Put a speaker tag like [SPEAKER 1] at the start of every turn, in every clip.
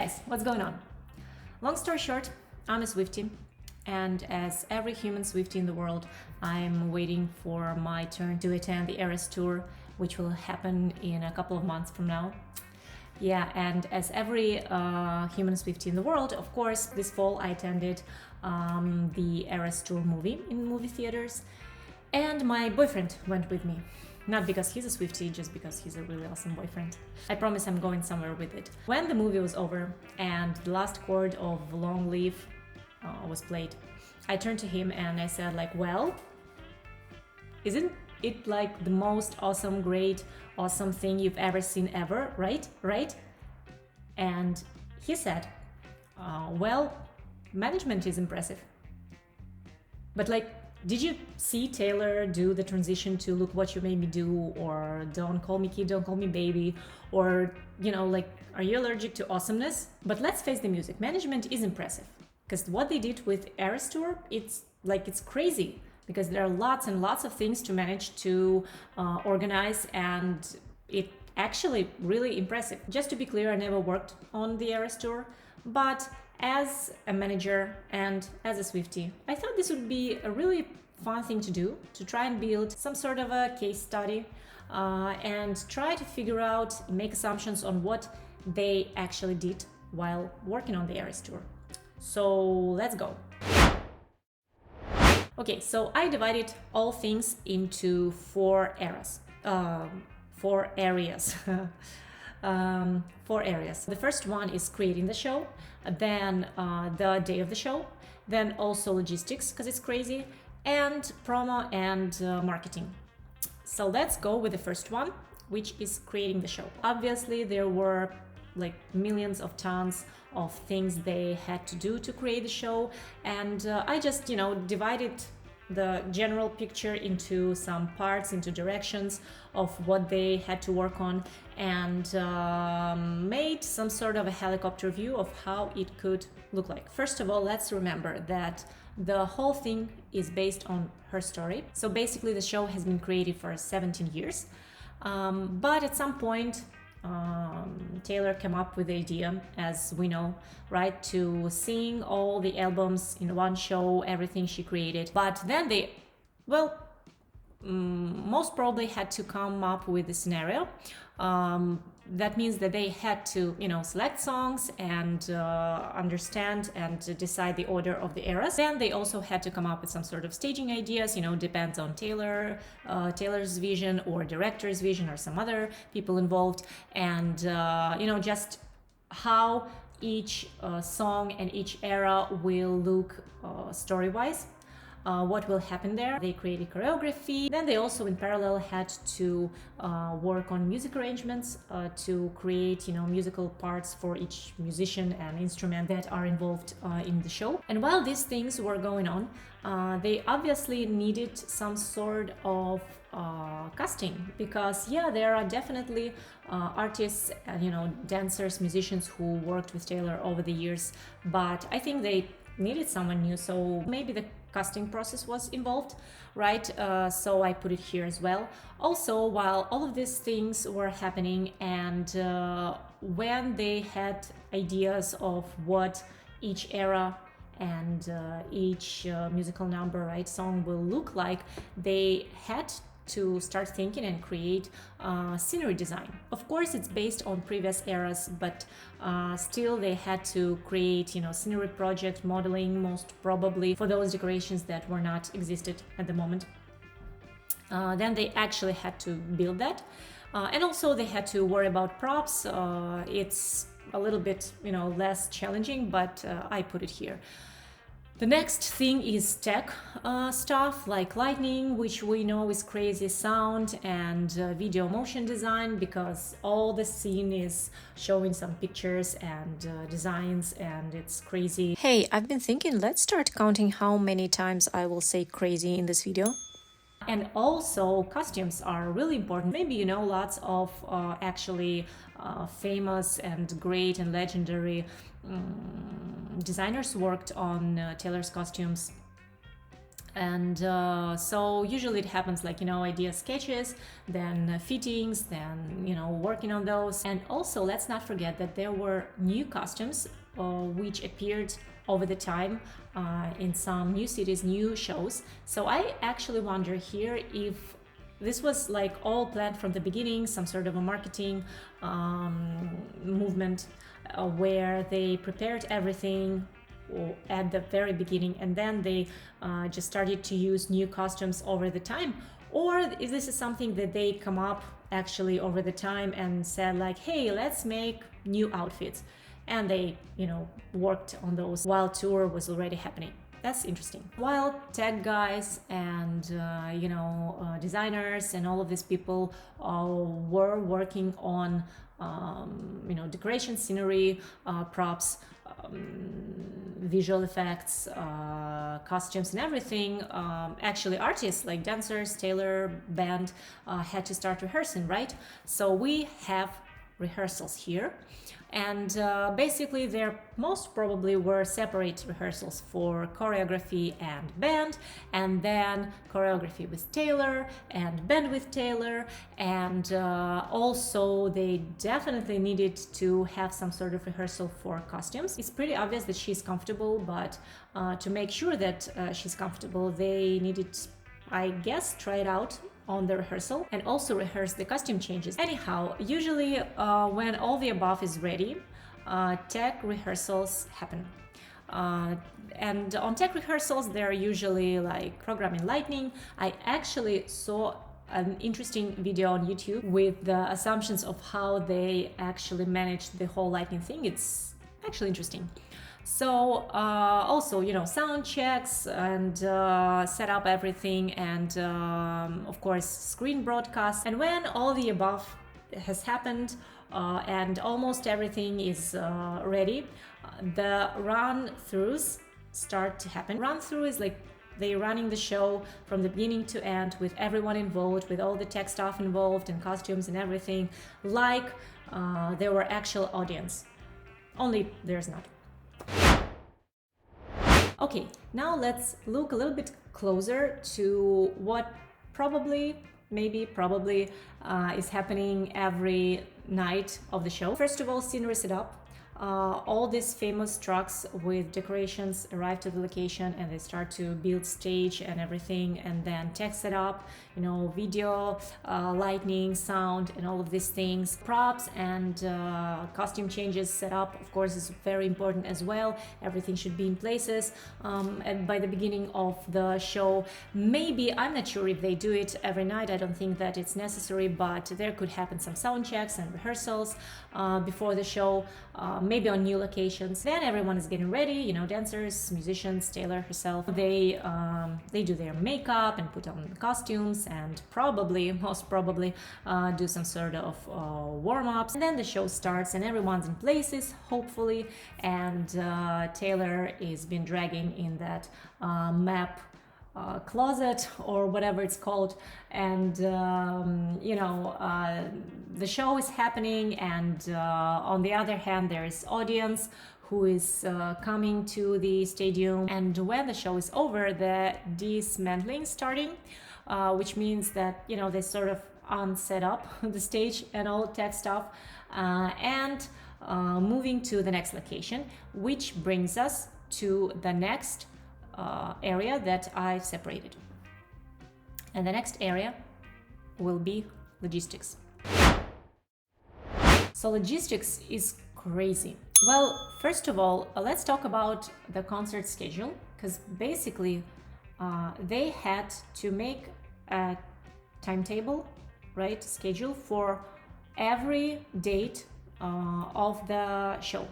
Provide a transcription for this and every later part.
[SPEAKER 1] guys, what's going on? Long story short, I'm a Swiftie, and as every human Swiftie in the world, I'm waiting for my turn to attend the Eras Tour, which will happen in a couple of months from now. Yeah, and as every human Swiftie in the world, of course, this fall I attended the Eras Tour movie in movie theaters, and my boyfriend went with me. Not because he's a Swiftie, just because he's a really awesome boyfriend. I promise I'm going somewhere with it. When the movie was over and the last chord of Long Live was played, I turned to him and I said like, well, isn't it like the most awesome, great, awesome thing you've ever seen ever, right? Right? And he said, well, management is impressive. But like, did you see Taylor do the transition to Look What You Made Me Do, or Don't Call Me Kid, Don't Call Me Baby, or, you know, like, are you allergic to awesomeness? But let's face the music, management is impressive. Because what they did with Eras Tour, it's crazy. Because there are lots and lots of things to manage to organize, and it actually really impressive. Just to be clear, I never worked on the Eras Tour, but as a manager and as a Swiftie, I thought this would be a really fun thing to do, to try and build some sort of a case study and try to figure out, make assumptions on what they actually did while working on the Eras Tour. So let's go. Okay, so I divided all things into four areas. Four areas. The first one is creating the show, then the day of the show, then also logistics, because it's crazy, and promo and marketing. So let's go with the first one, which is creating the show. Obviously, there were like millions of tons of things they had to do to create the show, and I just, divided the general picture into some parts, into directions of what they had to work on, and made some sort of a helicopter view of how it could look like. First of all, let's remember that the whole thing is based on her story. So basically the show has been created for 17 years, but at some point Taylor came up with the idea, as we know, right, to sing all the albums in one show, everything she created. But then they, most probably had to come up with a scenario. That means that they had to, select songs and understand and decide the order of the eras. Then they also had to come up with some sort of staging ideas, depends on Taylor's vision or director's vision or some other people involved. And, just how each song and each era will look story-wise. What will happen there. They created choreography. Then they also in parallel had to work on music arrangements to create, musical parts for each musician and instrument that are involved in the show. And while these things were going on, they obviously needed some sort of casting, because there are definitely artists, dancers, musicians who worked with Taylor over the years, but I think they needed someone new, so maybe the casting process was involved, right? So I put it here as well. Also, while all of these things were happening, and when they had ideas of what each era and each musical number, right, song will look like, they had to start thinking and create scenery design. Of course, it's based on previous eras, but still they had to create, scenery project modeling, most probably for those decorations that were not existed at the moment. Then they actually had to build that. And also they had to worry about props. It's a little bit, less challenging, but I put it here. The next thing is tech stuff like lighting, which we know is crazy, sound and video motion design, because all the scene is showing some pictures and designs, and it's crazy.
[SPEAKER 2] Hey, I've been thinking, let's start counting how many times I will say crazy in this video.
[SPEAKER 1] And also costumes are really important. Maybe lots of actually famous and great and legendary designers worked on Taylor's costumes. And so usually it happens like, idea sketches, then fittings, then, working on those. And also, let's not forget that there were new costumes which appeared over the time in some new cities, new shows. So I actually wonder here if this was like all planned from the beginning, some sort of a marketing movement where they prepared everything at the very beginning, and then they just started to use new costumes over the time, or if this is something that they come up actually over the time and said like, hey, let's make new outfits, and they worked on those while tour was already happening. That's interesting. While tech guys and designers and all of these people were working on decoration, scenery, props, visual effects, costumes and everything, actually artists like dancers, tailor, band had to start rehearsing, right? So we have rehearsals here, and basically there most probably were separate rehearsals for choreography and band, and then choreography with tailor and band with tailor, and also they definitely needed to have some sort of rehearsal for costumes. It's pretty obvious that she's comfortable, but to make sure that she's comfortable, they needed, I guess, try it out on the rehearsal and also rehearse the costume changes. Anyhow, usually when all the above is ready, tech rehearsals happen. And on tech rehearsals, they're usually like programming lighting. I actually saw an interesting video on YouTube with the assumptions of how they actually managed the whole lighting thing. It's actually interesting. So also, sound checks and set up everything, and of course screen broadcast. And when all the above has happened and almost everything is ready, the run-throughs start to happen. Run-through is like they're running the show from the beginning to end with everyone involved, with all the tech staff involved and costumes and everything, like there were actual audience. Only there's not. Okay, now let's look a little bit closer to what probably is happening every night of the show. First of all, scenery setup. All these famous trucks with decorations arrive to the location and they start to build stage and everything, and then tech setup, video, lighting, sound, and all of these things. Props and costume changes set up, of course, is very important as well. Everything should be in places and by the beginning of the show. Maybe, I'm not sure if they do it every night, I don't think that it's necessary, but there could happen some sound checks and rehearsals before the show, maybe on new locations. Then everyone is getting ready, dancers, musicians, Taylor herself. They do their makeup and put on costumes and most probably do some sort of warm-ups. And then the show starts and everyone's in places, hopefully, and Taylor is been dragging in that map closet or whatever it's called, and the show is happening, and on the other hand there is audience who is coming to the stadium, and when the show is over, the dismantling starting, which means that they sort of unset up the stage and all tech stuff, and moving to the next location, which brings us to the next area that I've separated. And the next area will be logistics. So logistics is crazy. Well, first of all, let's talk about the concert schedule, because basically they had to make a timetable, right, schedule for every date of the show.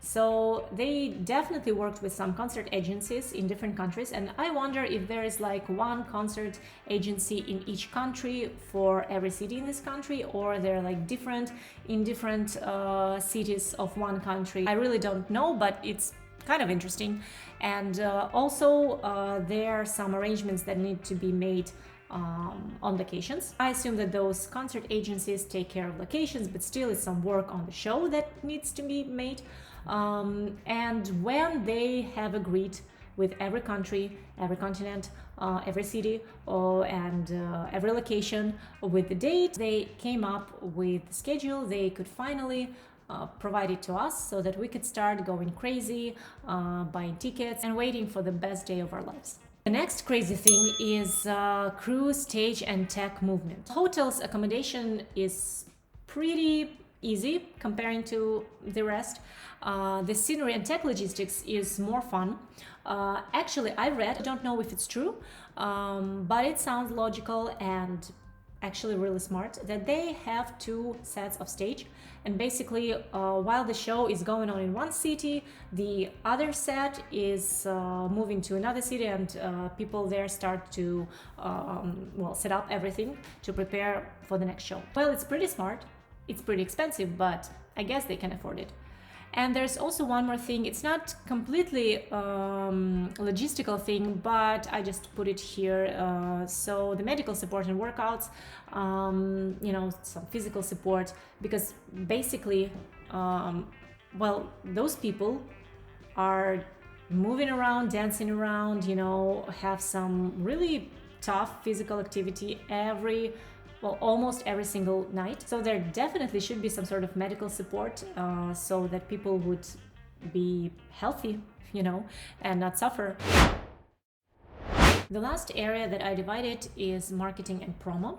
[SPEAKER 1] So they definitely worked with some concert agencies in different countries, and I wonder if there is like one concert agency in each country for every city in this country, or they're like different in different cities of one country. I really don't know, but it's kind of interesting. And also there are some arrangements that need to be made on locations. I assume that those concert agencies take care of locations, but still it's some work on the show that needs to be made. And when they have agreed with every country, every continent, every city, and every location with the date. They came up with the schedule. They could finally provide it to us so that we could start going crazy, buying tickets and waiting for the best day of our lives. The next crazy thing is crew, stage and tech movement. Hotels accommodation is pretty easy comparing to the rest. The scenery and tech logistics is more fun. Actually, I read, I don't know if it's true, but it sounds logical and actually really smart, that they have 2 sets of stage, and basically while the show is going on in one city, the other set is moving to another city, and people there start to set up everything to prepare for the next show. Well, it's pretty smart. It's pretty expensive, but I guess they can afford it. And there's also one more thing. It's not completely logistical thing, but I just put it here. So the medical support and workouts, some physical support, because basically, those people are moving around, dancing around, have some really tough physical activity almost every single night. So there definitely should be some sort of medical support so that people would be healthy, and not suffer. The last area that I divided is marketing and promo.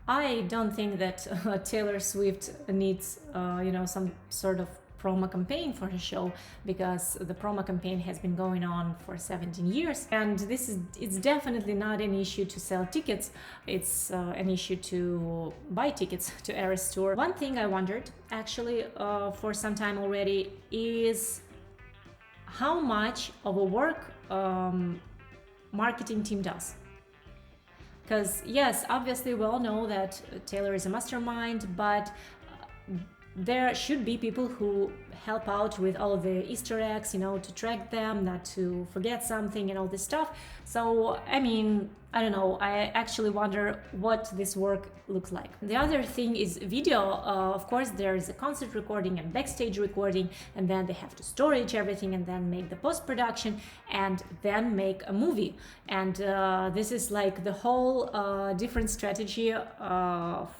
[SPEAKER 1] I don't think that Taylor Swift needs, some sort of promo campaign for her show, because the promo campaign has been going on for 17 years, and it's definitely not an issue to sell tickets. It's an issue to buy tickets to Eras tour. One thing I wondered actually for some time already is how much of a work marketing team does. Because yes, obviously we all know that Taylor is a mastermind, but there should be people who help out with all the Easter eggs, to track them, not to forget something and all this stuff. So, I don't know, I actually wonder what this work looks like. The other thing is video. Of course, there is a concert recording and backstage recording, and then they have to storage everything and then make the post-production and then make a movie. And this is like the whole different strategy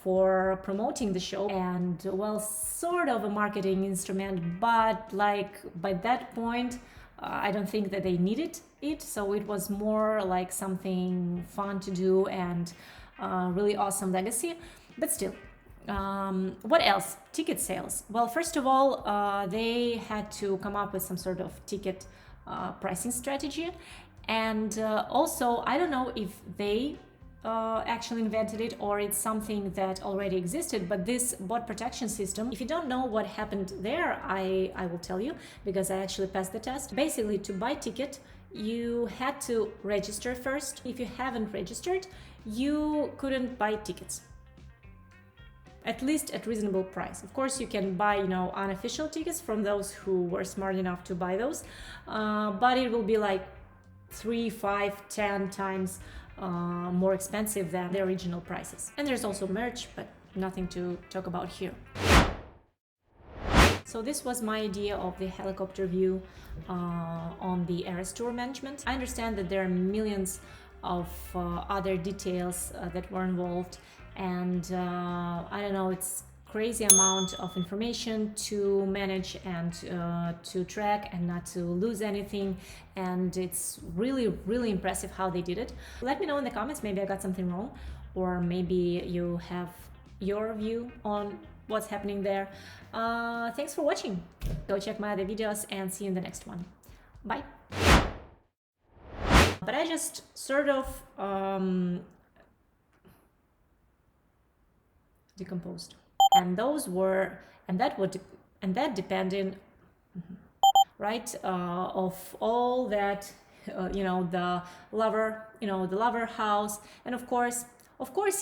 [SPEAKER 1] for promoting the show, and sort of a marketing instrument, but like by that point, I don't think that they needed it. So it was more like something fun to do and really awesome legacy. But still, what else? Ticket sales. Well, first of all, they had to come up with some sort of ticket pricing strategy. And also, I don't know if they actually invented it or it's something that already existed, but this bot protection system, if you don't know what happened there, I will tell you, because I actually passed the test. Basically, to buy ticket, you had to register first. If you haven't registered, you couldn't buy tickets, at least at reasonable price. Of course, you can buy, unofficial tickets from those who were smart enough to buy those, but it will be like 3, 5, 10 times more expensive than the original prices. And there's also merch, but nothing to talk about here. So this was my idea of the helicopter view on the Eras tour management. I understand that there are millions of other details that were involved, and I don't know, it's crazy amount of information to manage and to track and not to lose anything, and it's really, really impressive how they did it. Let me know in the comments, maybe I got something wrong, or maybe you have your view on what's happening there. Thanks for watching. Go check my other videos and see you in the next one. Bye. But I just sort of decomposed. And that depended, right, of all that, the lover house, and of course,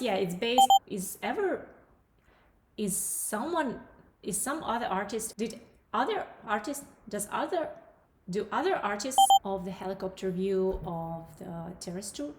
[SPEAKER 1] yeah, it's based. Do other artists of the helicopter view of the Terrace tour?